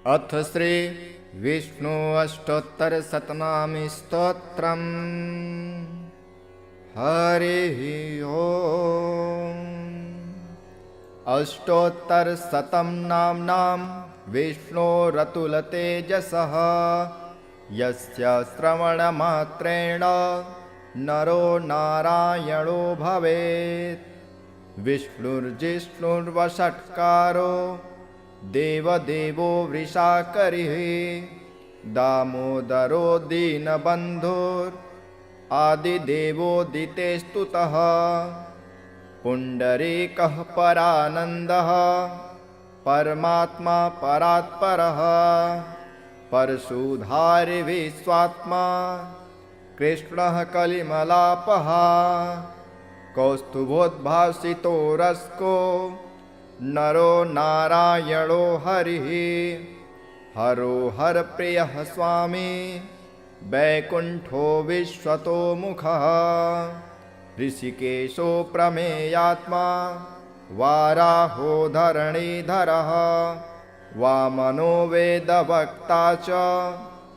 अथ श्री विष्णु अष्टोत्तर शतनामी स्तोत्रम्। हरिः ओम्। अष्टोत्तर शतं नाम्नां विष्णोरतुलतेजसः यस्य श्रवणमात्रेण नरो नारायणो भवेत्। विष्णुर्जिष्णुर्वषट्कारो देवदेवो वृषाकरिः दामोदरो दीनबन्धुरादिदेवोदिते स्तुतः। पुण्डरीकः परानन्दः परमात्मा परात्परः परशुधारी विश्वात्मा कृष्णः कलिमलापः। कौस्तुभोद्भासितो रस्को नरो नारायणो हरिः हरो हरप्रियः स्वामी वैकुण्ठो विश्वतो मुखः। ऋषिकेशो प्रमेयात्मा वाराहो धरणीधरः वामनो वेदवक्ता च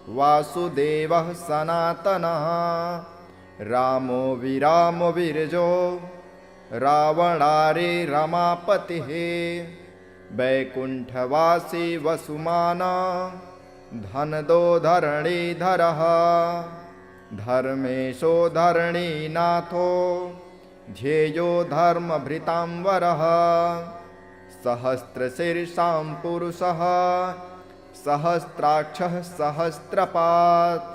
वासुदेवः सनातनः। रामो विरामो विरजो रावणारी रमापतिः वैकुण्ठवासी वसुमान धनदो धरणीधरः। धर्मेशो धरणीनाथो ध्येयो धर्मभृतांवरः। सहस्रशीर्षां पुरुषः सहस्राक्षः सहस्रपात्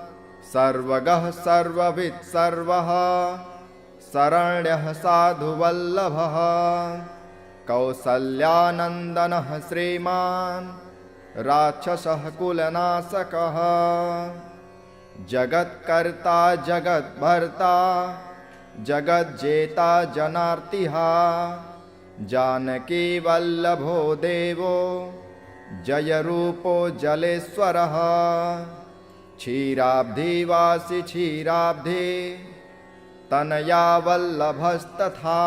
सर्वगः सर्ववित् सर्वः शरण्यः साधुवल्लभः। कौसल्यानन्दनः श्रीमान् राक्षसः कुलनाशकः। जगत्कर्ता जगद्भर्ता जगज्जेता जनार्तिः जानकी वल्लभो देवो जयरूपो जलेश्वरः। क्षीराब्धिवासी क्षीराब्धि तनया वल्लभस्तथा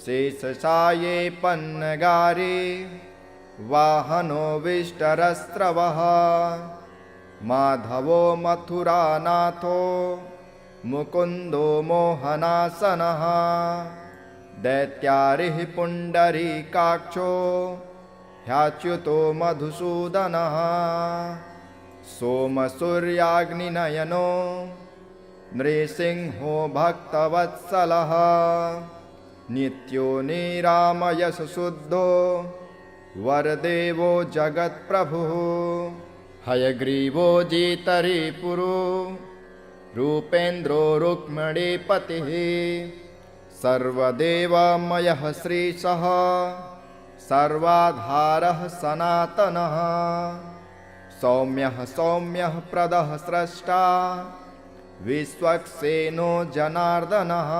शेषशाये पन्नगारी वाहनो विष्टरस्रवः। माधवो मथुरानाथो मुकुन्दो मोहनासनः। दैत्यारिः पुण्डरीकाक्षो ह्याच्युतो मधुसूदनः। सोमसूर्याग्निनयनो नृसिंहो भक्तवत्सलः। नित्यो निरामयशुद्धो वरदेवो जगत्प्रभुः। हयग्रीवो जितरिपुरो रूपेन्द्रो रुक्मिणीपतिः। सर्वदेवमयः श्रीशः सर्वाधारः सनातनः। सौम्यः सौम्यः प्रदः स्रष्टा विश्वक्सेनो जनार्दनः।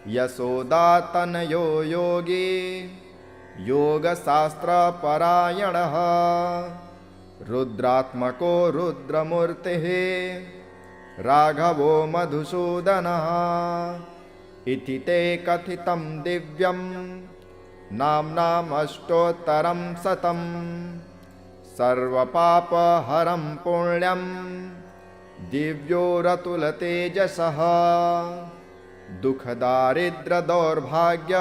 यशोदातनयो योगी योगशास्त्रपरायणः। रुद्रात्मको रुद्रमूर्तिः राघवो मधुसूदनः। इति ते कथितं दिव्यं नाम्नामष्टोत्तरं शतम्। सर्वपापहरं पुण्यं दिव्योरतुलतेजसः। दुःखदारिद्र्यदौर्भाग्य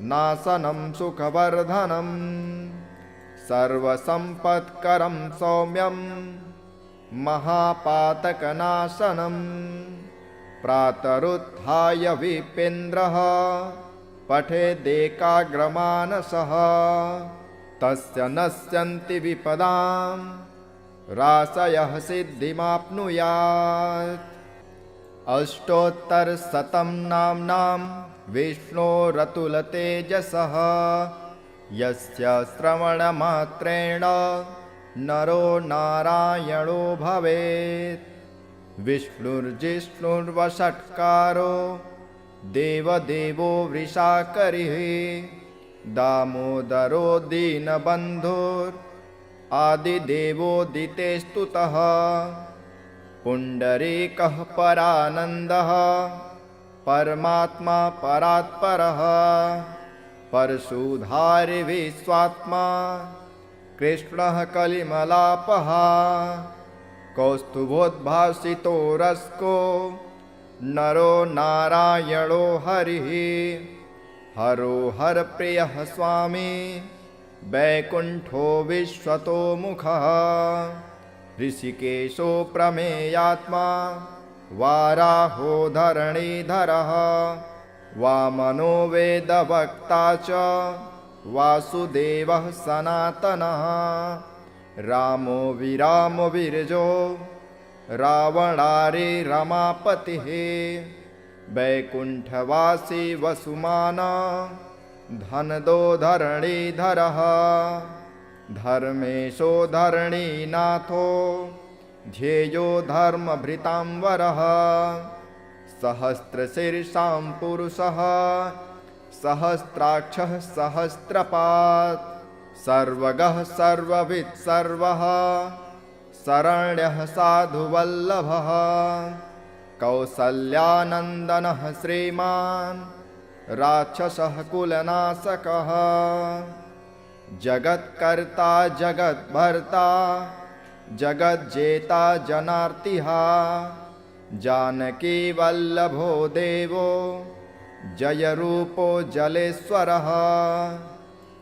नाशनं सुखवर्धनं। सर्वसम्पत्करं सौम्यं महापातकनाशनं। प्रातरुत्थाय विपेन्द्रः पठेदेकाग्रमानसः। तस्य नश्यन्ति विपदां राशयः सिद्धिमाप्नुयात्। अष्टोत्तरशतं नाम्नां विष्णोरतुलतेजसः यस्य श्रवणमात्रेण नरो नारायणो भवेत्। विष्णुर्जिष्णुर्वषट्कारो देवदेवो वृषाकरिः दामोदरो दीनबन्धुरादिदेवोदिते स्तुतः। पुण्डरीकः परानन्दः परमात्मा परात्परः परशुधारी विश्वात्मा कृष्णः कलिमलापः कौस्तुभोद्भासितो रस्को नरो नारायणो हरिः हरो हरप्रियः स्वामी वैकुण्ठो विश्वतो मुखः ऋषिकेशो प्रमेयात्मा वाराहो धरणीधरः वामनो वेदवक्ता च वासुदेवः सनातनः रामो विरामो विरजो रावणारे रमापतिः वैकुण्ठवासी वसुमाना धनदो धरणीधरः धर्मेशो धरणीनाथो ध्येयो धर्मभृतांवरः सहस्रशीर्षां पुरुषः सहस्राक्षः सहस्रपात् सर्वगः सर्ववित् सर्वः शरण्यः साधुवल्लभः कौसल्यानन्दनः श्रीमान् राक्षसः कुलनाशकः जगत्कर्ता जगद्भर्ता जगज्जेता जनार्तिः जानकी वल्लभो देवो जयरूपो जलेश्वरः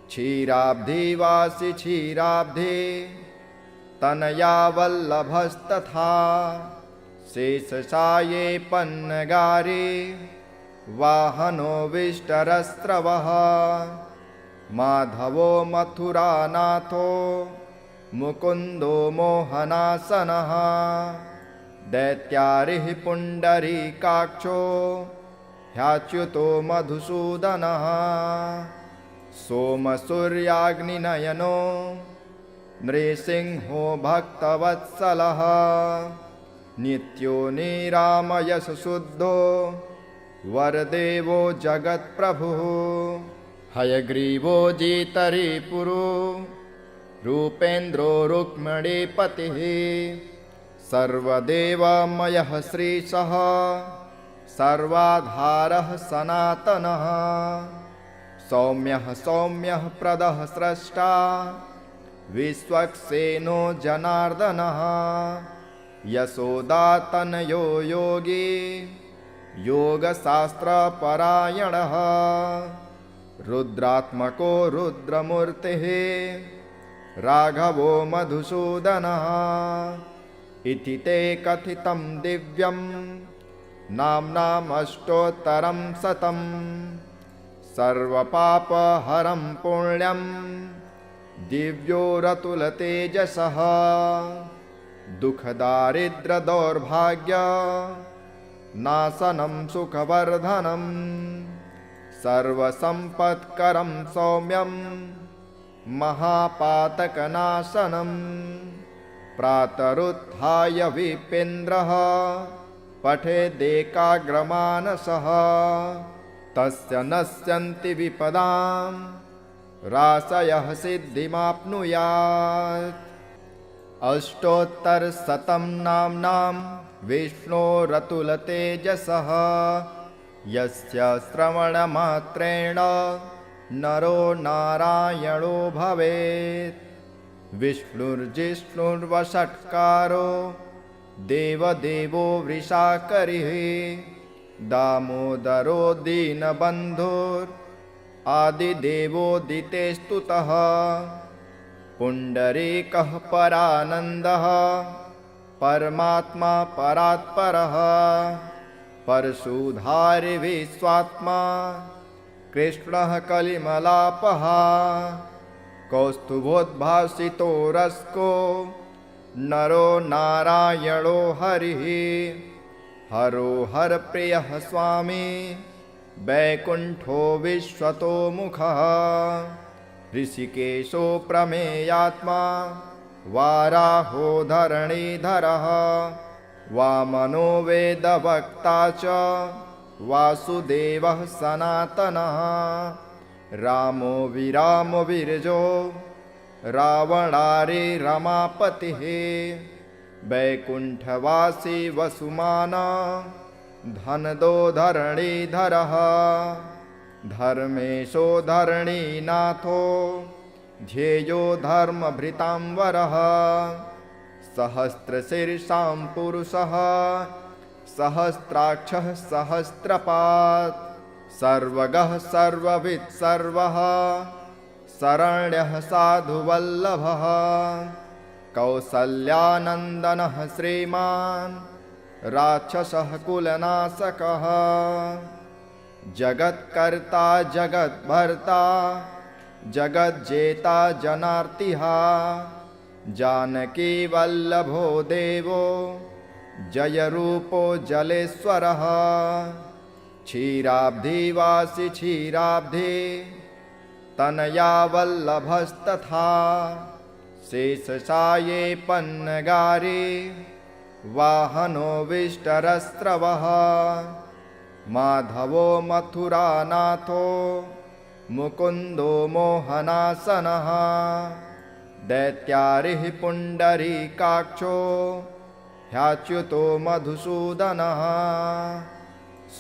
क्षीराब्धिवासी क्षीराब्धि तनया वल्लभस्तथा शेषशाये पन्नगारे वाहनो विष्टरस्रवः माधवो मथुरानाथो मुकुन्दो मोहनासनः दैत्यारिः पुण्डरीकाक्षो ह्याच्युतो मधुसूदनः सोमसूर्याग्निनयनो नृसिंहो भक्तवत्सलः नित्यो निरामयशुद्धो वरदेवो जगत्प्रभुः हयग्रीवो जितरिपुरो रूपेन्द्रो रुक्मिणीपतिः सर्वदेवमयः श्रीशः सर्वाधारः सनातनः सौम्यः सौम्यः प्रदः स्रष्टा विश्वक्सेनो जनार्दनः यशोदातनयो योगी योगशास्त्रपरायणः रुद्रात्मको रुद्रमूर्तिः राघवो मधुसूदनः इति ते कथितं दिव्यं नाम्नामष्टोत्तरं शतं सर्वपापहरं पुण्यं दिव्यो रतुलतेजसः दुःखदारिद्र्यदौर्भाग्य नाशनं सुखवर्धनं सर्वसम्पत्करं सौम्यं महापातकनाशनं प्रातरुत्थाय विपेन्द्रः पठेदेकाग्रमानसः तस्य नश्यन्ति विपदां राशयः सिद्धिमाप्नुयात् अष्टोत्तरशतं नाम्नां विष्णोरतुलतेजसः यस्य श्रवणमात्रेण नरो नारायणो भवेत् विष्णुर्जिष्णुर्वषट्कारो देवदेवो वृषाकरिः दामोदरो दीनबन्धुरादिदेवोदितेस्तुतः पुण्डरीकः परानन्दः परमात्मा परात्परः परशुधारि विश्वात्मा कृष्णः कलिमलापः कौस्तुभोद्भासितो रस्को नरो नारायणो हरिः हरो हरप्रियः स्वामी वैकुण्ठो विश्वतो मुखः ऋषिकेशो प्रमेयात्मा वाराहो धरणीधरः वामनो वेदवक्ता च वासुदेवः सनातनः रामो विरामो विरजो रावणारे रमापतिः वैकुण्ठवासी वसुमाना धनदो धरणीधरः धर्मेशो धरणीनाथो ध्येयो धर्मभृतांवरः सहस्रशीर्षां पुरुषः सहस्राक्षः सहस्रपात् सर्वगः सर्ववित् सर्वः शरण्यः साधुवल्लभः कौसल्यानन्दनः श्रीमान् राक्षसः कुलनाशकः जगत्कर्ता जगद्भर्ता जगज्जेता जनार्तिः जानकी वल्लभो देवो जयरूपो जलेश्वरः क्षीराब्धिवासी क्षीराब्धि तनया वल्लभस्तथा शेषशाये पन्नगारे वाहनो विष्टरस्रवः माधवो मथुरानाथो मुकुन्दो मोहनासनः दैत्यारिः पुण्डरीकाक्षो ह्याच्युतो मधुसूदनः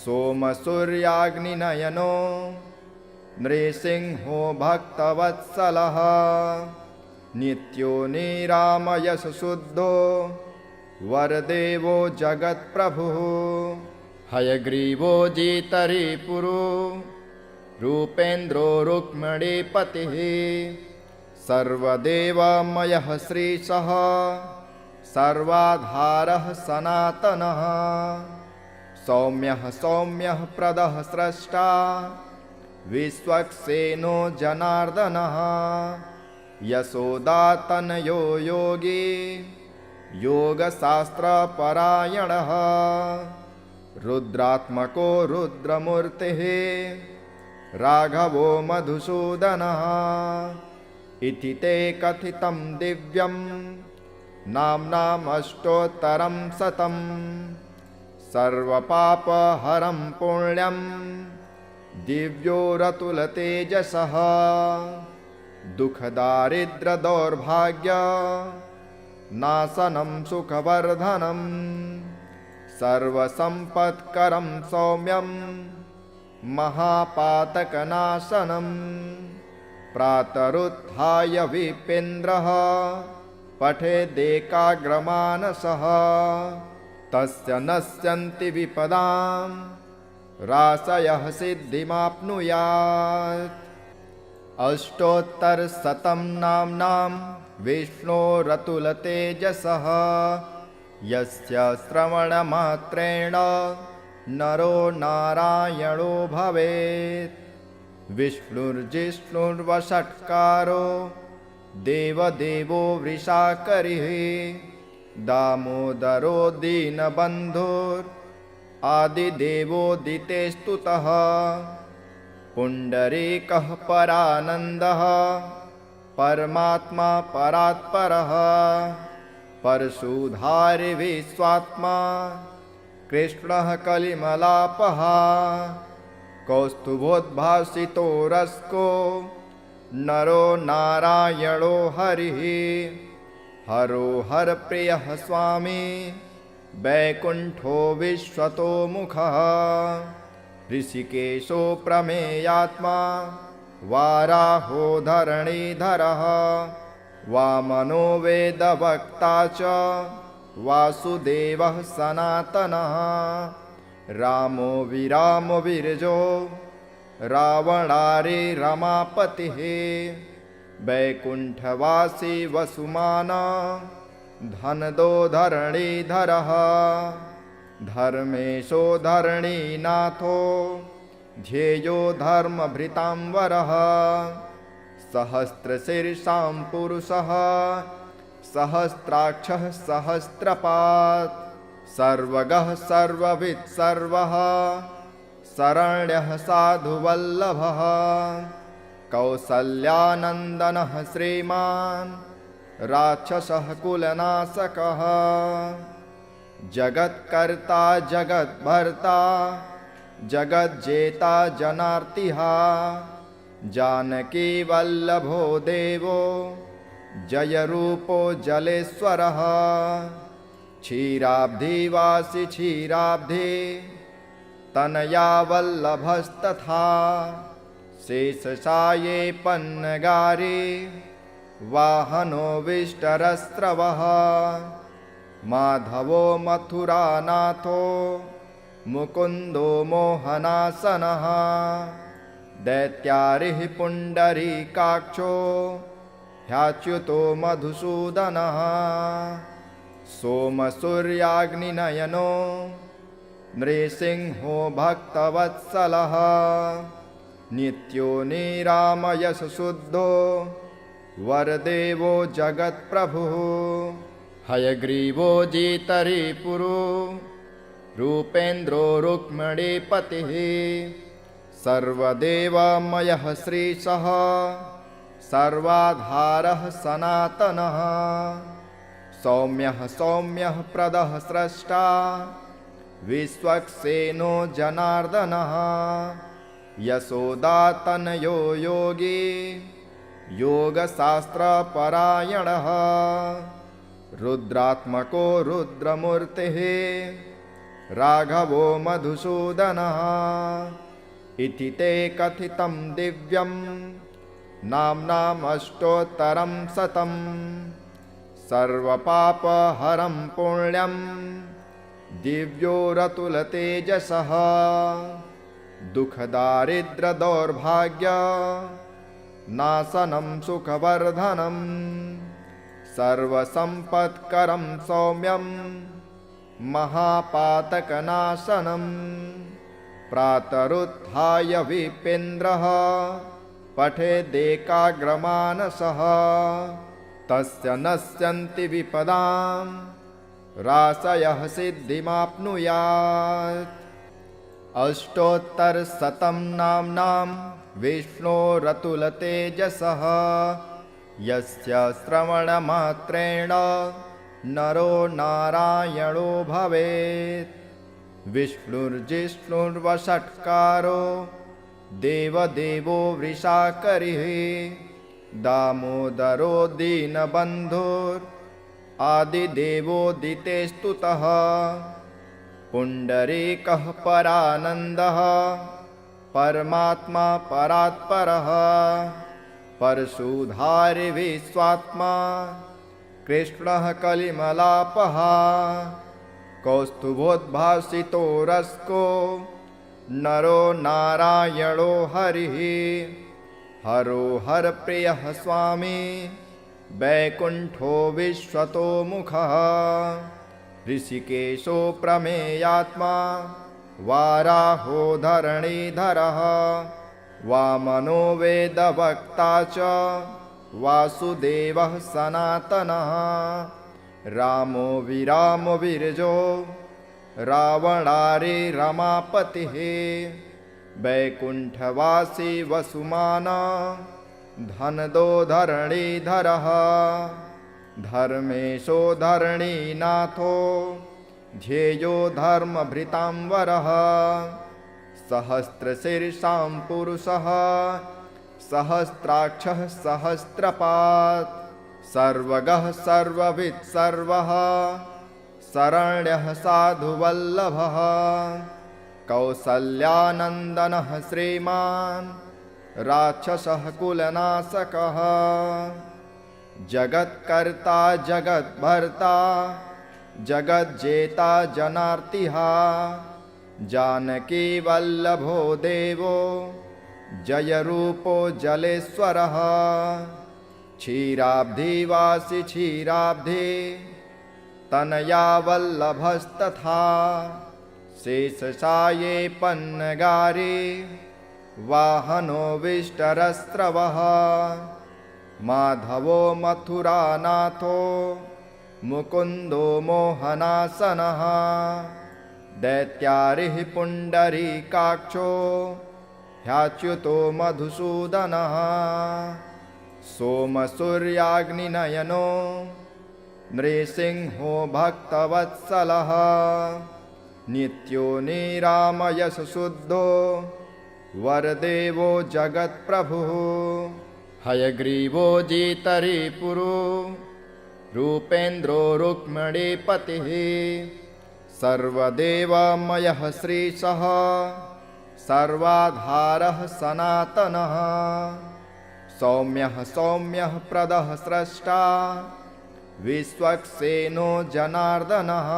सोमसूर्याग्निनयनो नृसिंहो भक्तवत्सलः नित्यो निरामयशुद्धो वरदेवो जगत्प्रभुः हयग्रीवो जितरिपुरो रूपेन्द्रो रुक्मिणीपतिः सर्वदेवमयः श्रीशः सर्वाधारः सनातनः सौम्यः सौम्यः प्रदः स्रष्टा विश्वक्सेनो जनार्दनः यशोदातनयो योगी योगशास्त्रपरायणः रुद्रात्मको रुद्रमूर्तिः राघवो मधुसूदनः इति ते कथितं दिव्यं नाम्नामष्टोत्तरं शतं सर्वपापहरं पुण्यं दिव्यो रतुलतेजसः दुःखदारिद्र्यदौर्भाग्य नाशनं सुखवर्धनं सर्वसम्पत्करं सौम्यं महापातकनाशनं प्रातरुत्थाय विपेन्द्रः पठेदेकाग्रमानसः तस्य नश्यन्ति विपदां राशयः सिद्धिमाप्नुयात् अष्टोत्तरशतं नाम्नां विष्णोरतुलतेजसः यस्य श्रवणमात्रेण नरो नारायणो भवेत् विष्णुर्जिष्णुर्वषट्कारो देवदेवो वृषाकरिः दामोदरो दीनबन्धुरादिदेवोदिते स्तुतः पुण्डरीकः परानन्दः परमात्मा परात्परः परशुधारि विश्वात्मा कृष्णः कलिमलापः कौस्तुभोद्भासितो रस्को नरो नारायणो हरिः हरो हरप्रियः स्वामी वैकुण्ठो विश्वतो मुखः ऋषिकेशो प्रमेयात्मा वाराहो धरणीधरः वामनो वेदवक्ता च वासुदेवः सनातनः रामो विरामो विरजो रावणारि रमापतिः वैकुण्ठवासी वसुमाना धनदो धरणीधरः धर्मेशो धरणीनाथो ध्येयो धर्मभृतांवरः सहस्रशीर्षां पुरुषः सहस्राक्षः सहस्रपात् सर्वगः सर्ववित् सर्वः शरण्यः साधुवल्लभः कौसल्यानन्दनः श्रीमान् राक्षसः कुलनाशकः जगत्कर्ता जगद्भर्ता जगज्जेता जनार्तिः जानकी वल्लभो देवो जयरूपो जलेश्वरः क्षीराब्धिवासी क्षीराब्धि तनया वल्लभस्तथा शेषशाये पन्नगारे वाहनो विष्टरस्रवः माधवो मथुरानाथो मुकुन्दो मोहनासनः दैत्यारिः पुण्डरीकाक्षो ह्याच्युतो मधुसूदनः सोमसूर्याग्निनयनो नृसिंहो भक्तवत्सलः नित्यो निरामयशुद्धो वरदेवो जगत्प्रभुः हयग्रीवो जितरिपुरो रूपेन्द्रो रुक्मिणीपतिः सर्वदेवमयः श्रीशः सर्वाधारः सनातनः सौम्यः प्रदः स्रष्टा विश्वक्सेनो जनार्दनः यशोदातनयो योगी योगशास्त्रपरायणः रुद्रात्मको रुद्रमूर्तिः राघवो मधुसूदनः इति ते कथितं दिव्यं नाम्नामष्टोत्तरं शतं सर्वपापहरं पुण्यं दिव्योरतुलतेजसः दुःखदारिद्र्यदौर्भाग्य नाशनं सुखवर्धनं सर्वसम्पत्करं सौम्यं महापातकनाशनं प्रातरुत्थाय विपेन्द्रः पठेदेकाग्रमानसः तस्य नश्यन्ति विपदां राशयः सिद्धिमाप्नुयात् अष्टोत्तरशतं नाम्नां विष्णोरतुलतेजसः यस्य श्रवणमात्रेण नरो नारायणो भवेत् विष्णुर्जिष्णुर्वषट्कारो देवदेवो वृषाकरिः दामोदरो दीनबन्धुरादिदेवोदिते स्तुतः पुण्डरीकः परानन्दः परमात्मा परात्परः परशुधारि विश्वात्मा कृष्णः कलिमलापः कौस्तुभोद्भासितो रस्को नरो नारायणो हरिः हरो हरप्रियः स्वामी वैकुण्ठो विश्वतोमुखः ऋषिकेशो प्रमेयात्मा वाराहो धरणीधरः वामनो वेदवक्ता च वासुदेवः सनातनः रामो विरामो विरजो रावणारि रमापतिः वैकुण्ठवासी वसुमाना धनदो धरणीधरः धर्मेशो धरणीनाथो ध्येयो धर्मभृतांवरः सहस्रशीर्षां पुरुषः सहस्राक्षः सहस्रपात् सर्वगः सर्ववित् सर्वः शरण्यः साधुवल्लभः कौसल्यानन्दनः श्रीमान् राक्षसः कुलनाशकः जगत्कर्ता जगद्भर्ता जगज्जेता जनार्तिः जानकी वल्लभो देवो जयरूपो जलेश्वरः क्षीराब्धिवासी क्षीराब्धि तनया वल्लभस्तथा शेषशाये पन्नगारे वाहनो विष्टरस्रवः माधवो मथुरानाथो मुकुन्दो मोहनासनः दैत्यारिः पुण्डरीकाक्षो ह्याच्युतो मधुसूदनः सोमसूर्याग्निनयनो नृसिंहो भक्तवत्सलः नित्यो निरामयशुद्धो वरदेवो जगत्प्रभुः हयग्रीवो जितरिपुरो रूपेन्द्रो रुक्मिणीपतिः सर्वदेवमयः श्रीशः सर्वाधारः सनातनः सौम्यः सौम्यः प्रदः स्रष्टा विश्वक्सेनो जनार्दनः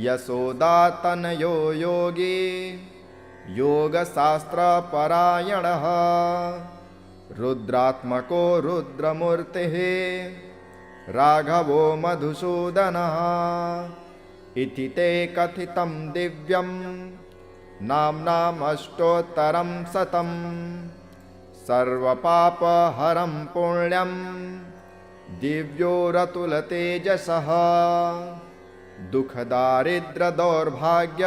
यशोदातनयो योगी योगशास्त्रपरायणः रुद्रात्मको रुद्रमूर्तिः राघवो मधुसूदनः इति ते कथितं दिव्यं नाम्नामष्टोत्तरं शतं सर्वपापहरं पुण्यं दिव्योरतुलतेजसः दुःखदारिद्र्यदौर्भाग्य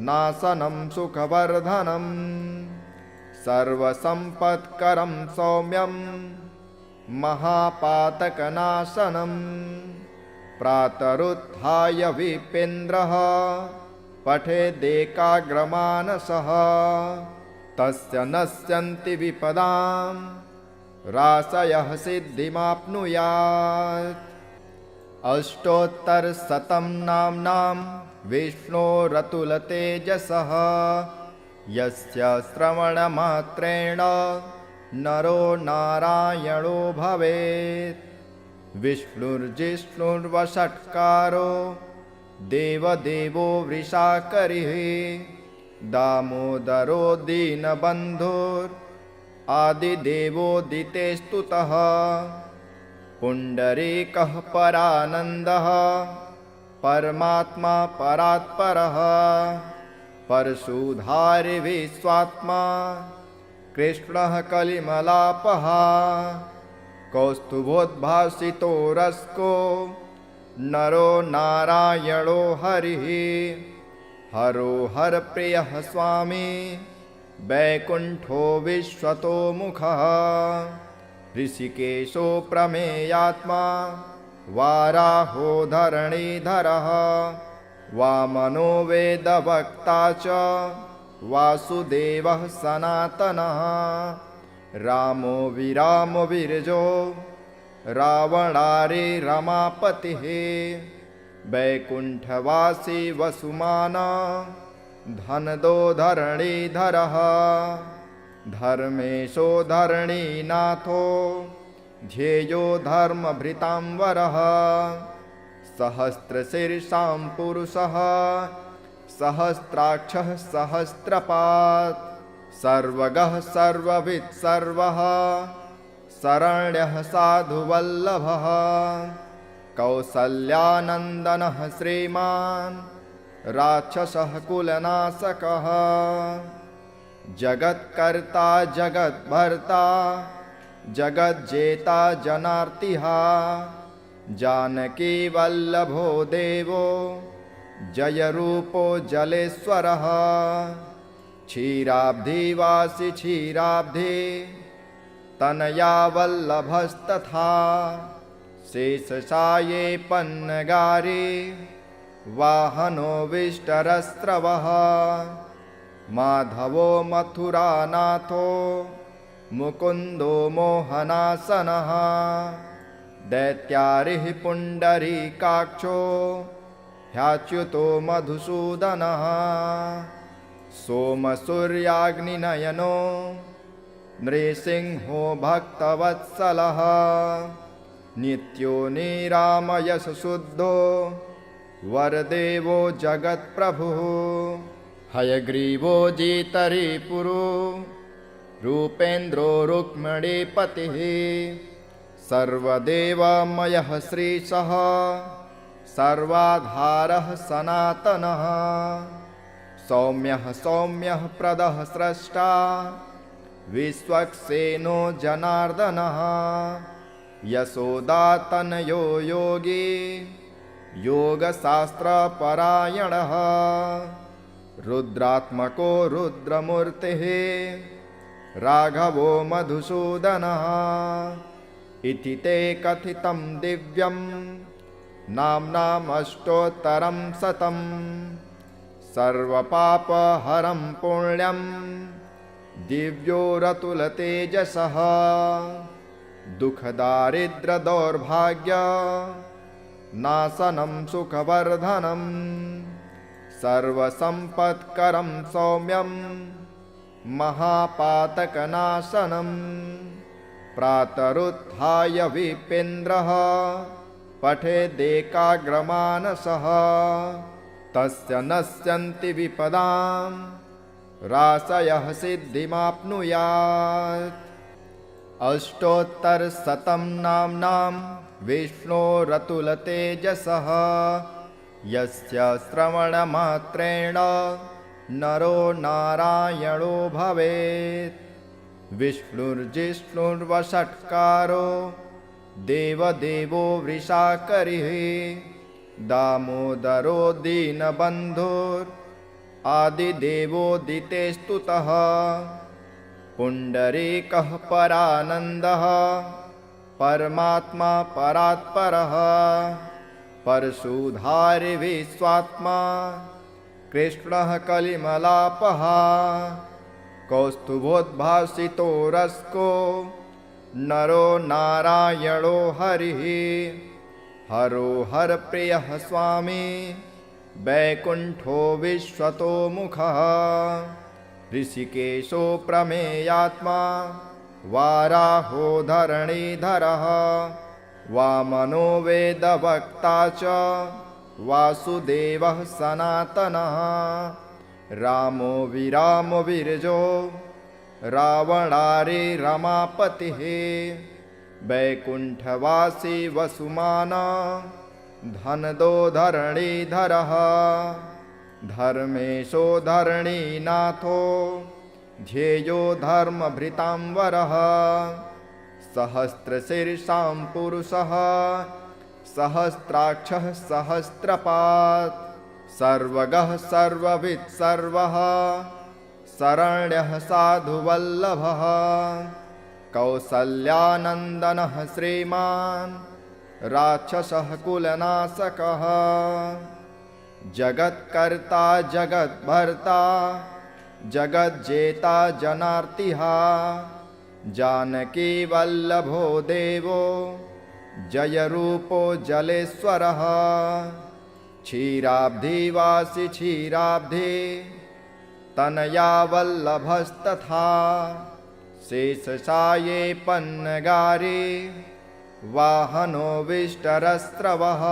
नाशनं सुखवर्धनं सर्वसम्पत्करं सौम्यं महापातकनाशनं प्रातरुत्थाय विपेन्द्रः पठेदेकाग्रमानसः तस्य नश्यन्ति विपदां राशयः सिद्धिमाप्नुयात्। अष्टोत्तरशतं नाम्नां विष्णोरतुलतेजसः यस्य श्रवणमात्रेण नरो नारायणो भवेत्। विष्णुर्जिष्णुर्वषट्कारो देवदेवो वृषाकरिः दामोदरो दीनबन्धुरादिदेवोदिते स्तुतः पुण्डरीकः परानन्दः परमात्मा परात्परः परशुधारी विश्वात्मा कृष्णः कलिमलापः कौस्तुभोद्भासितो रस्को नरो नारायणो हरिः हरो हरप्रियः स्वामी वैकुण्ठो विश्वतो मुखः ऋषिकेशो प्रमेयात्मा वाराहो धरणीधरः वामनो वेदवक्ता च वासुदेवः सनातनः रामो विरामो विरजो रावणारी रमापतिः वैकुण्ठवासी वसुमाना धनदो धरणीधरः धर्मेशो धरणीनाथो ध्येयो धर्मभृतांवरः सहस्रशीर्षां पुरुषः सहस्राक्षः सहस्रपात् सर्वगः सर्ववित् सर्वः शरण्यः साधुवल्लभः कौसल्यानन्दनः श्रीमान् राक्षसः कुलनाशकः जगत्कर्ता जगद्भर्ता जगज्जेता जनार्तिः जानकी वल्लभो देवो जयरूपो जलेश्वरः क्षीराब्धिवासी क्षीराब्धि तनया वल्लभस्तथा शेषशाये पन्नगारी वाहनो विष्टरस्रवः माधवो मथुरानाथो मुकुन्दो मोहनासनः दैत्यारिः पुण्डरीकाक्षो ह्याच्युतो मधुसूदनः सोमसूर्याग्निनयनो नृसिंहो भक्तवत्सलः नित्यो निरामयशुद्धो वरदेवो जगत्प्रभुः हयग्रीवो जितरिपुरो रूपेन्द्रो रुक्मिणीपतिः सर्वदेवमयः श्रीशः सर्वाधारः सनातनः सौम्यः सौम्यः प्रदः स्रष्टा विश्वक्सेनो जनार्दनः यशोदातनयो योगी योगशास्त्रपरायणः रुद्रात्मको रुद्रमूर्तिः राघवो मधुसूदनः इति ते कथितं दिव्यं नाम्नामष्टोत्तरं शतं सर्वपापहरं पुण्यं दिव्योरतुलतेजसः दुःखदारिद्र्यदौर्भाग्य नाशनं सुखवर्धनं सर्वसम्पत्करं सौम्यं महापातकनाशनं प्रातरुत्थाय विपेन्द्रः पठेदेकाग्रमानसः तस्य नश्यन्ति विपदां राशयः सिद्धिमाप्नुयात्। अष्टोत्तरशतं नाम्नां विष्णोरतुलतेजसः यस्य श्रवणमात्रेण नरो नारायणो भवेत्। विष्णुर्जिष्णुर्वषट्कारो देवदेवो वृषाकरिः दामोदरो दीनबन्धुरादिदेवोदिते स्तुतः। पुण्डरीकः परानन्दः परमात्मा परात्परः परशुधारी विश्वात्मा कृष्णः कलिमलापः। कौस्तुभोद्भासितो रस्को नरो नारायणो हरिः हरो हरप्रियः स्वामी वैकुण्ठो विश्वतो मुखः। ऋषिकेशो प्रमेयात्मा वाराहो धरणीधरः वामनो वेदवक्ता च वासुदेवः सनातनः। रामो विरामो विरजो रावणारी रमापतिः वैकुण्ठवासी वसुमाना धनदो धरणीधरः। धर्मेशो धरणीनाथो ध्येयो धर्मभृतांवरः। सहस्रशीर्षां पुरुषः सहस्राक्षः सहस्रपात् सर्वगः सर्ववित् सर्वः शरण्यः साधुवल्लभः। कौसल्यानन्दनः श्रीमान् राक्षसः कुलनाशकः। जगत्कर्ता जगद्भर्ता जगज्जेता जनार्तिः जानकी वल्लभो देवो जयरूपो जलेश्वरः। क्षीराब्धिवासी क्षीराब्धि तनया वल्लभस्तथा शेषशाये पन्नगारी वाहनो विष्टरस्रवः।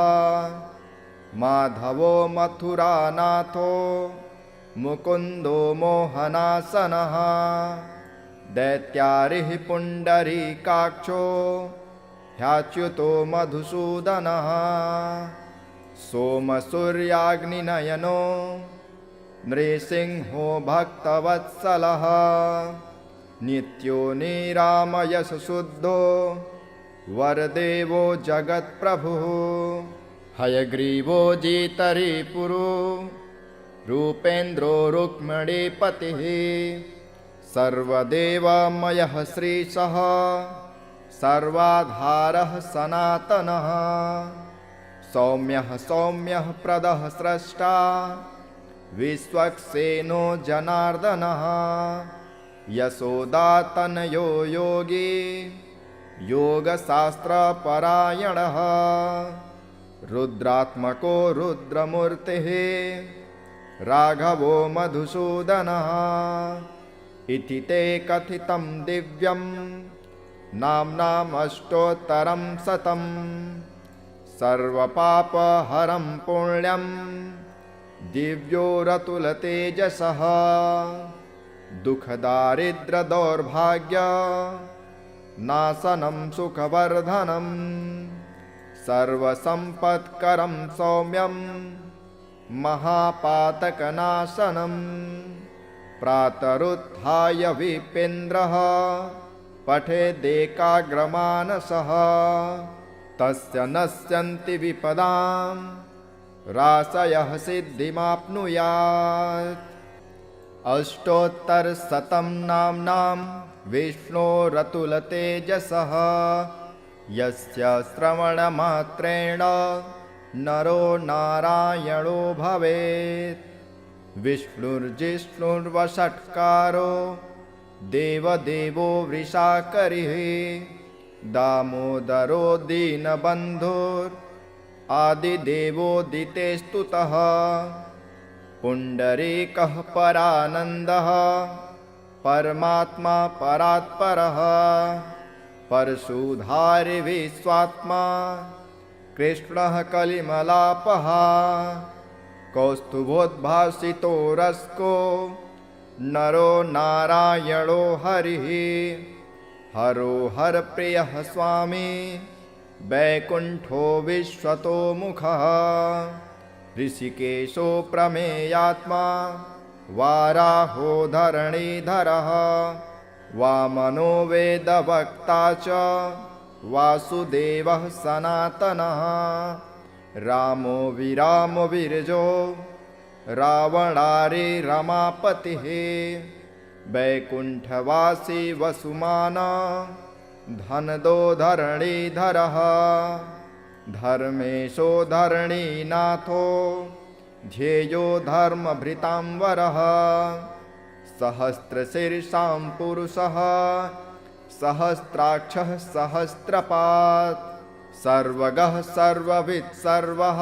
माधवो मथुरानाथो मुकुन्दो मोहनासनः। दैत्यारिः पुण्डरीकाक्षो ह्याच्युतो मधुसूदनः। सोमसूर्याग्निनयनो नृसिंहो भक्तवत्सलः। नित्यो निरामयशुद्धो वरदेवो जगत्प्रभुः। हयग्रीवो जितरिपुरो रूपेन्द्रो रुक्मिणीपतिः। सर्वदेवमयः श्रीशः सर्वाधारः सनातनः। सौम्यः सौम्यः प्रदः स्रष्टा विश्वक्सेनो जनार्दनः। यशोदातनयो योगी योगशास्त्रपरायणः। रुद्रात्मको रुद्रमूर्तिः राघवो मधुसूदनः। इति ते कथितं दिव्यं नाम्नामष्टोत्तरं शतं। सर्वपापहरं पुण्यं दिव्योरतुलतेजसः। दुःखदारिद्र्यदौर्भाग्य नाशनं सुखवर्धनं। सर्वसम्पत्करं सौम्यं महापातकनाशनं। प्रातरुत्थाय विपेन्द्रः पठेदेकाग्रमानसः तस्य नश्यन्ति विपदां राशयः सिद्धिमाप्नुयात्। अष्टोत्तरशतं नाम्नां विष्णोरतुलतेजसः यस्य श्रवणमात्रेण नरो नारायणो भवेत्। विष्णुर्जिष्णुर्वषट्कारो देवदेवो वृषाकरिः दामोदरो दीनबन्धुरादिदेवोदिते स्तुतः। पुण्डरीकः परानन्दः परमात्मा परात्परः परशुधारि विश्वात्मा कृष्णः कलिमलापः कौस्तुभोद्भासितो रस्को नरो नारायणो हरिः हरो हरप्रियः स्वामी वैकुण्ठो विश्वतो मुखः ऋषिकेशो प्रमेयात्मा वाराहो धरणीधरः वामनो वेदवक्ता च वासुदेवः सनातनः रामो विरामो विरजो रावणारि रमापतिः वैकुण्ठवासी वसुमाना धनदो धरणीधरः धर्मेशो धरणीनाथो ध्येयो धर्मभृतांवरः सहस्रशीर्षां पुरुषः सहस्राक्षः सहस्रपात् सर्वगः सर्ववित् सर्वः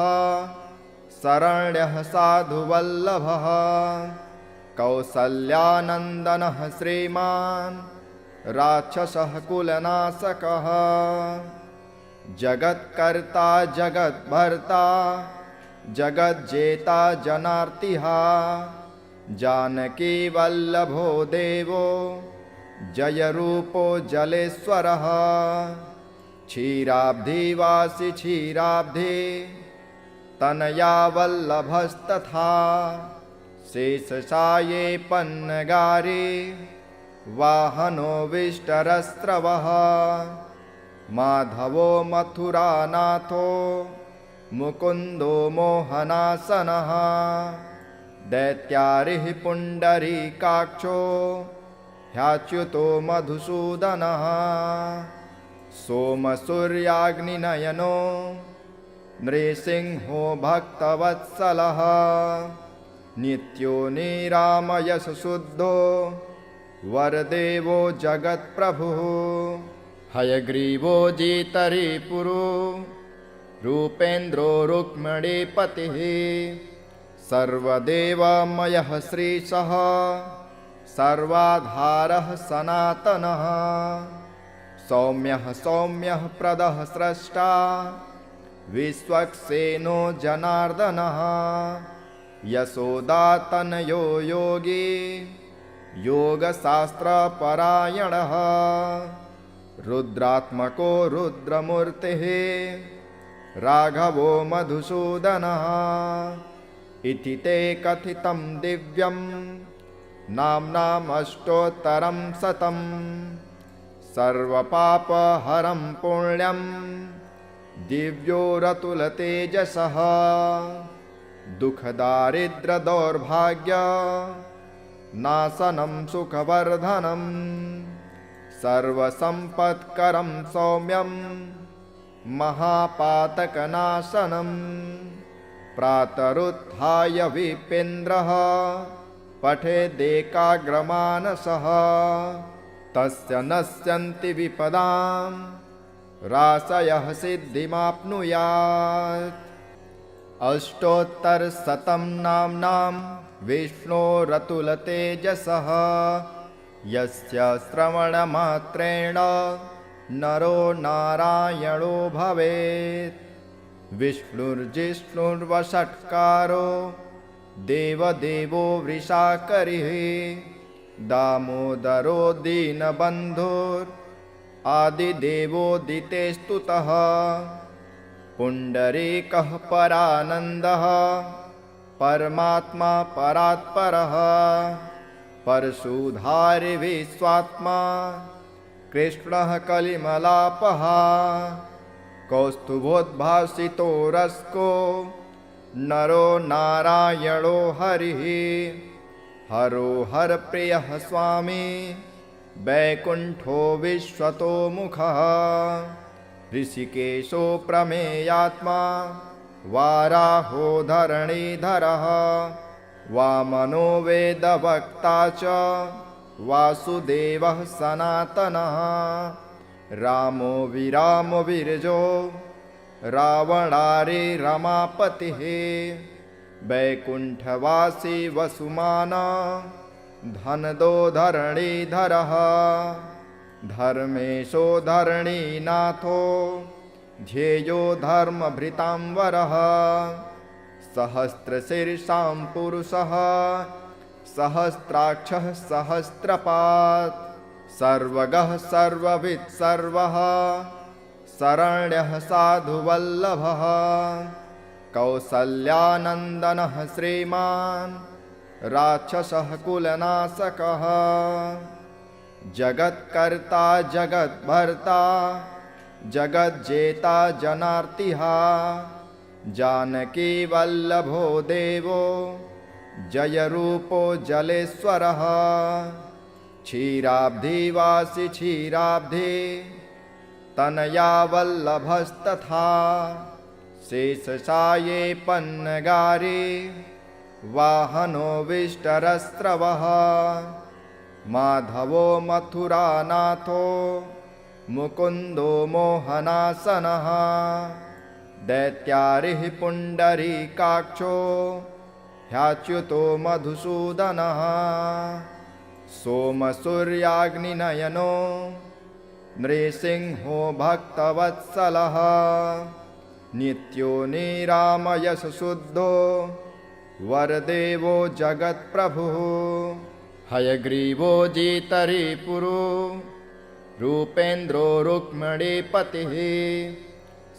शरण्यः साधुवल्लभः कौसल्यानन्दनः श्रीमान् राक्षसः कुलनाशकः जगत्कर्ता जगद्भर्ता जगज्जेता जनार्तिः जानकी वल्लभो देवो जयरूपो जलेश्वरः क्षीराब्धिवासी क्षीराब्धि तनया वल्लभस्तथा शेषशाये पन्नगारे वाहनो विष्टरस्रवः माधवो मथुरानाथो मुकुन्दो मोहनासनः दैत्यारिः पुण्डरीकाक्षो ह्याच्युतो मधुसूदनः सोमसूर्याग्निनयनो नृसिंहो भक्तवत्सलः नित्यो निरामयशुद्धो वरदेवो जगत्प्रभुः हयग्रीवो जितरिपुरो रूपेन्द्रो रुक्मिणीपतिः सर्वदेवमयः श्रीशः सर्वाधारः सनातनः सौम्यः सौम्यः प्रदः स्रष्टा विश्वक्सेनो जनार्दनः यशोदातनयो योगी योगशास्त्रपरायणः रुद्रात्मको रुद्रमूर्तिः राघवो मधुसूदनः इति ते कथितं दिव्यं नाम्नामष्टोत्तरं शतं सर्वपापहरं पुण्यं दिव्यो रतुलतेजसः दुःखदारिद्र्यदौर्भाग्य नाशनं सुखवर्धनं सर्वसम्पत्करं सौम्यं महापातकनाशनं प्रातरुत्थाय विपेन्द्रः पठेदेकाग्रमानसः तस्य नश्यन्ति विपदां राशयः सिद्धिमाप्नुयात् अष्टोत्तरशतं नाम्नां विष्णोरतुलतेजसः यस्य श्रवणमात्रेण नरो नारायणो भवेत् विष्णुर्जिष्णुर्वषट्कारो देवदेवो वृषाकरिः दामोदरो दीनबन्धुरादिदेवोदितेस्तुतः पुण्डरीकः परानन्दः परमात्मा परात्परः परशुधारि विश्वात्मा कृष्णः कलिमलापः कौस्तुभोद्भासितो रस्को नरो नारायणो हरिः हरो हरप्रियः स्वामी वैकुण्ठो विश्वतो मुखः ऋषिकेशो प्रमेयात्मा वाराहो धरणीधरः वामनो वेदवक्ता च वासुदेवः सनातनः रामो विरामो विरजो रावणारि रमापतिः वैकुण्ठवासी वसुमाना धनदो धरणीधरः धर्मेशो धरणीनाथो ध्येयो धर्मभृतांवरः सहस्रशीर्षां पुरुषः सहस्राक्षः सहस्रपात् सर्वगः सर्ववित् सर्वः शरण्यः साधुवल्लभः कौसल्यानन्दनः श्रीमान् राक्षसः कुलनाशकः जगत्कर्ता जगद्भर्ता जगज्जेता जनार्तिः जानकी वल्लभो देवो जयरूपो जलेश्वरः क्षीराब्धिवासी क्षीराब्धि तनया वल्लभस्तथा शेषशाये पन्नगारे वाहनो विष्टरस्रवः माधवो मथुरानाथो मुकुन्दो मोहनासनः दैत्यारिः पुण्डरीकाक्षो ह्याच्युतो मधुसूदनः सोमसूर्याग्निनयनो नृसिंहो भक्तवत्सलः नित्यो निरामयशुद्धो वरदेवो जगत्प्रभुः हयग्रीवो जितरिपुरो रूपेन्द्रो रुक्मिणीपतिः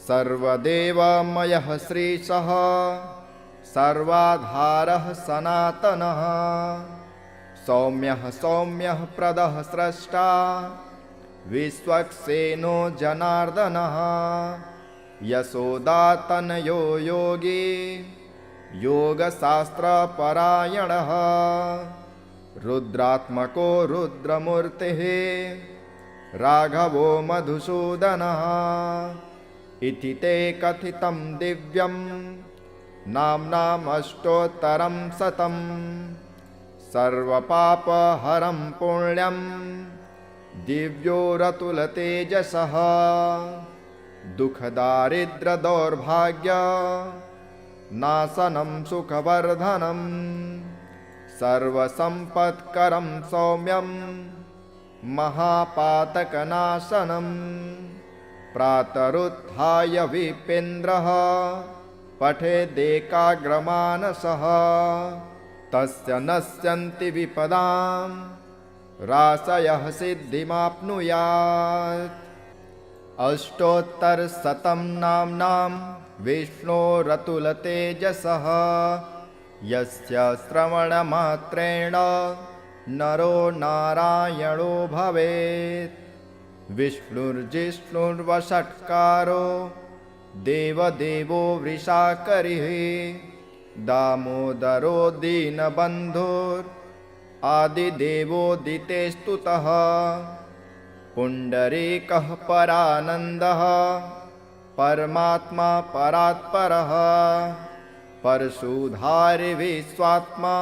सर्वदेवमयः श्रीशः सर्वाधारः सनातनः सौम्यः सौम्यः प्रदः स्रष्टा विश्वक्सेनो जनार्दनः यशोदातनयो योगी योगशास्त्रपरायणः रुद्रात्मको रुद्रमूर्तिः राघवो मधुसूदनः इति ते कथितं दिव्यं नाम्नामष्टोत्तरं शतं सर्वपापहरं पुण्यं दिव्यो रतुलतेजसः दुःखदारिद्र्यदौर्भाग्य नाशनं सुखवर्धनं सर्वसम्पत्करं सौम्यं महापातकनाशनं प्रातरुत्थाय विपेन्द्रः पठेदेकाग्रमानसः तस्य नश्यन्ति विपदां राशयः सिद्धिमाप्नुयात् अष्टोत्तरशतं नाम्नां विष्णोरतुलतेजसः यस्य श्रवणमात्रेण नरो नारायणो भवेत् विष्णुर्जिष्णुर्वषट्कारो देवदेवो वृषाकरिः दामोदरो दीनबन्धुरादिदेवोदिते स्तुतः पुण्डरीकः परानन्दः परमात्मा परात्परः परशुधारि विश्वात्मा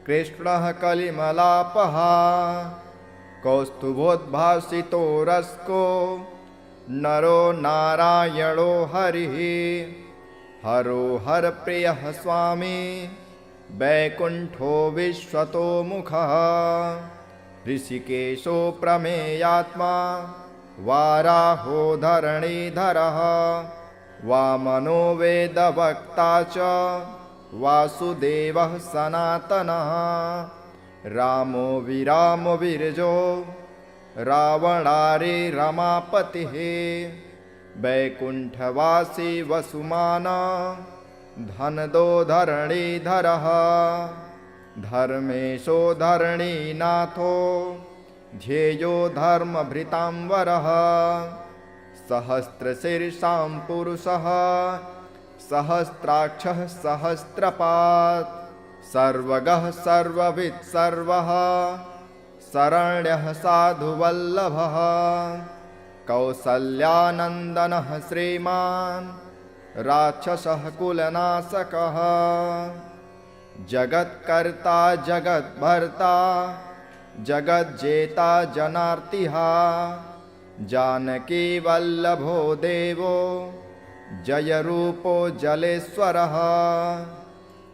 कृष्णः कलिमलापः कौस्तुभोद्भासितो रस्को नरो नारायणो हरिः हरो हरप्रियः स्वामी वैकुण्ठो विश्वतो मुखः ऋषिकेशो प्रमेयात्मा वाराहो धरणीधरः वामनो वेदवक्ता च वासुदेवः सनातनः रामो विरामो विरजो रावणारि रमापतिः वैकुण्ठवासी वसुमाना धनदो धरणीधरः धर्मेशो धरणीनाथो ध्येयो धर्मभृतांवरः सहस्रशीर्षां पुरुषः सहस्राक्षः सहस्रपात् सर्वगः सर्ववित् सर्वः शरण्यः साधुवल्लभः कौसल्यानन्दनः श्रीमान् राक्षसः कुलनाशकः जगत्कर्ता जगद्भर्ता जगज्जेता जनार्तिः जानकी वल्लभो देवो जयरूपो जलेश्वरः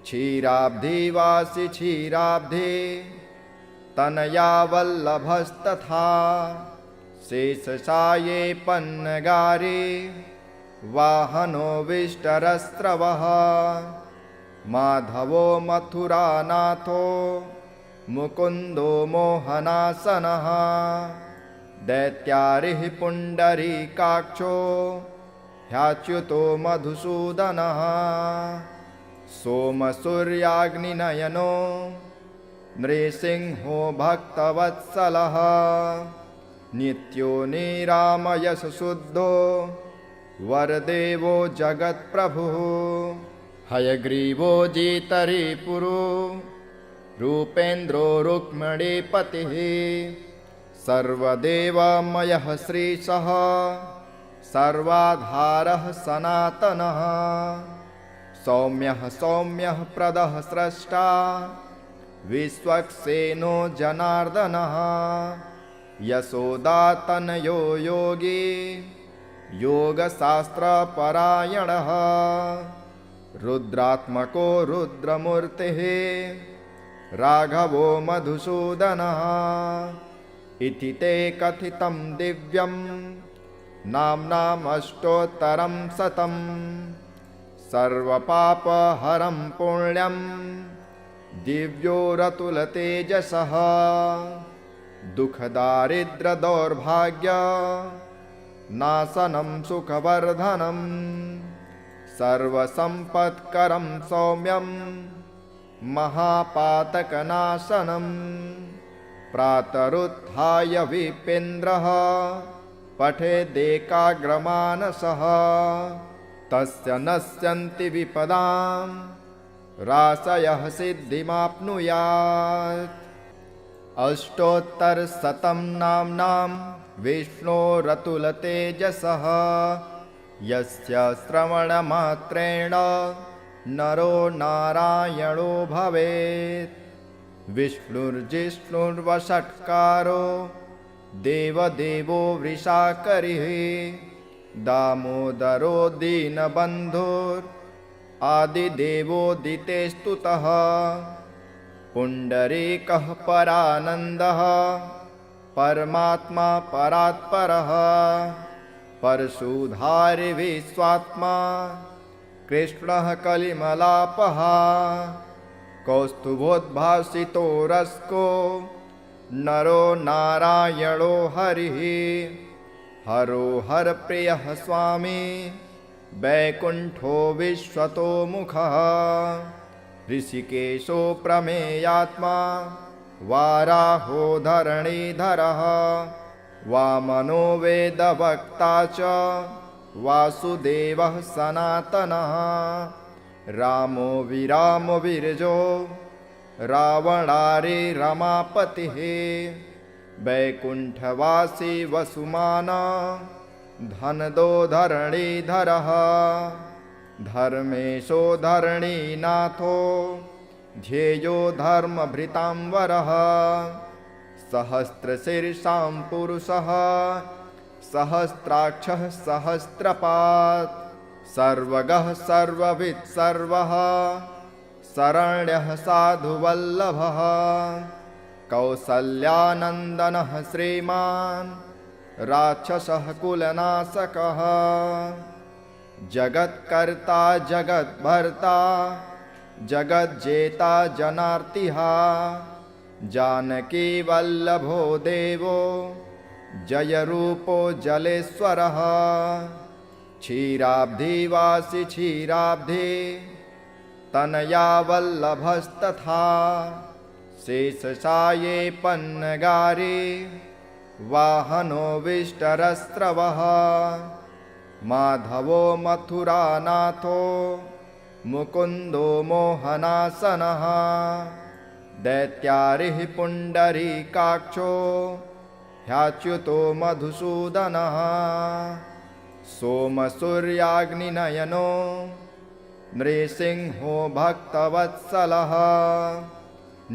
क्षीराब्धिवासी क्षीराब्धि तनया वल्लभस्तथा शेषशाये पन्नगारे वाहनो विष्टरस्रवः माधवो मथुरानाथो मुकुन्दो मोहनासनः दैत्यारिः पुण्डरीकाक्षो ह्याच्युतो मधुसूदनः सोमसूर्याग्निनयनो नृसिंहो भक्तवत्सलः नित्यो निरामयशुद्धो वरदेवो जगत्प्रभुः हयग्रीवो जितरिपुरो रूपेन्द्रो रुक्मिणीपतिः सर्वदेवमयः श्रीशः सर्वाधारः सनातनः सौम्यः प्रदः स्रष्टा विश्वक्सेनो जनार्दनः यशोदातनयो योगी योगशास्त्रपरायणः रुद्रात्मको रुद्रमूर्तिः राघवो मधुसूदनः इति ते कथितं दिव्यं नाम्नामष्टोत्तरं शतं सर्वपापहरं पुण्यं दिव्योरतुलतेजसः दुःखदारिद्र्यदौर्भाग्य नाशनं सुखवर्धनं सर्वसम्पत्करं सौम्यं महापातकनाशनं प्रातरुत्थाय विपेन्द्रः पठेदेकाग्रमानसः तस्य नश्यन्ति विपदां राशयः सिद्धिमाप्नुयात् अष्टोत्तरशतं नाम्नां विष्णोरतुलतेजसः यस्य श्रवणमात्रेण नरो नारायणो भवेत् विष्णुर्जिष्णुर्वषट्कारो देवदेवो वृषाकरिः दामोदरो दीनबन्धुरादिदेवोदितेस्तुतः पुण्डरीकः परानन्दः परमात्मा परात्परः परशुधारि विश्वात्मा कृष्णः कलिमलापः कौस्तुभोद्भासितो रस्को नरो नारायणो हरिः हरो हरप्रियः स्वामी वैकुण्ठो विश्वतोमुखः ऋषिकेशो प्रमेयात्मा वाराहो धरणीधरः वामनो वेदवक्ता च वासुदेवः सनातनः रामो विरामो विरजो रावणारि रमापतिः वैकुण्ठवासी वसुमाना धनदो धरणीधरः धर्मेशो धरणीनाथो ध्येयो धर्मभृतांवरः सहस्रशीर्षां पुरुषः सहस्राक्षः सहस्रपात् सर्वगः सर्ववित् सर्वः शरण्यः साधुवल्लभः कौसल्यानन्दनः श्रीमान् राक्षसः कुलनाशकः जगत्कर्ता जगद्भर्ता जगज्जेता जनार्तिः जानकी वल्लभो देवो जयरूपो जलेश्वरः क्षीराब्धिवासी क्षीराब्धि तनया वल्लभस्तथा शेषशाये पन्नगारे वाहनो विष्टरस्रवः माधवो मथुरानाथो मुकुन्दो मोहनासनः दैत्यारिः पुण्डरीकाक्षो ह्याच्युतो मधुसूदनः सोमसूर्याग्निनयनो नृसिंहो भक्तवत्सलः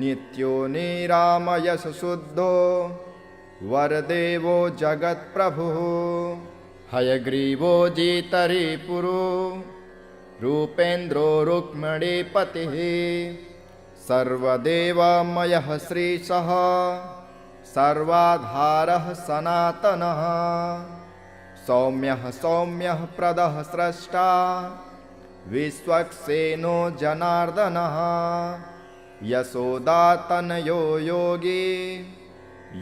नित्यो निरामयशुद्धो वरदेवो जगत्प्रभुः हयग्रीवो जितरिपुरो रूपेन्द्रो रुक्मिणीपतिः सर्वदेवमयः श्रीशः सर्वाधारः सनातनः सौम्यः सौम्यः प्रदः स्रष्टा विश्वक्सेनो जनार्दनः यशोदातनयो योगी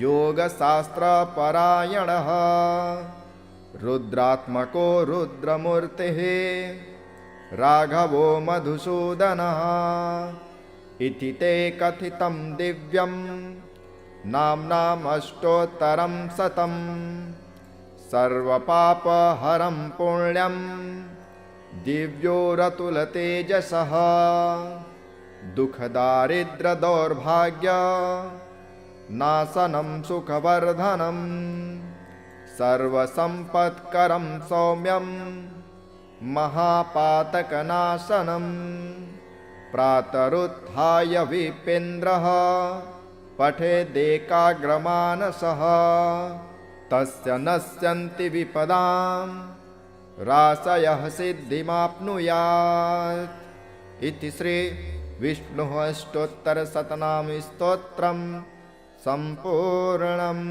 योगशास्त्रपरायणः रुद्रात्मको रुद्रमूर्तिः राघवो मधुसूदनः इति ते कथितं दिव्यं नाम्नामष्टोत्तरं शतं सर्वपापहरं पुण्यं दिव्योरतुलतेजसः दुःखदारिद्र्यदौर्भाग्य नाशनं सुखवर्धनं सर्वसम्पत्करं सौम्यं महापातकनाशनं प्रातरुत्थाय विपेन्द्रः पठेदेकाग्रमानसः तस्य नश्यन्ति विपदां राशयः सिद्धिमाप्नुयात् इति श्री विष्णुः अष्टोत्तरशतनामस्तोत्रम् सम्पूर्णम्।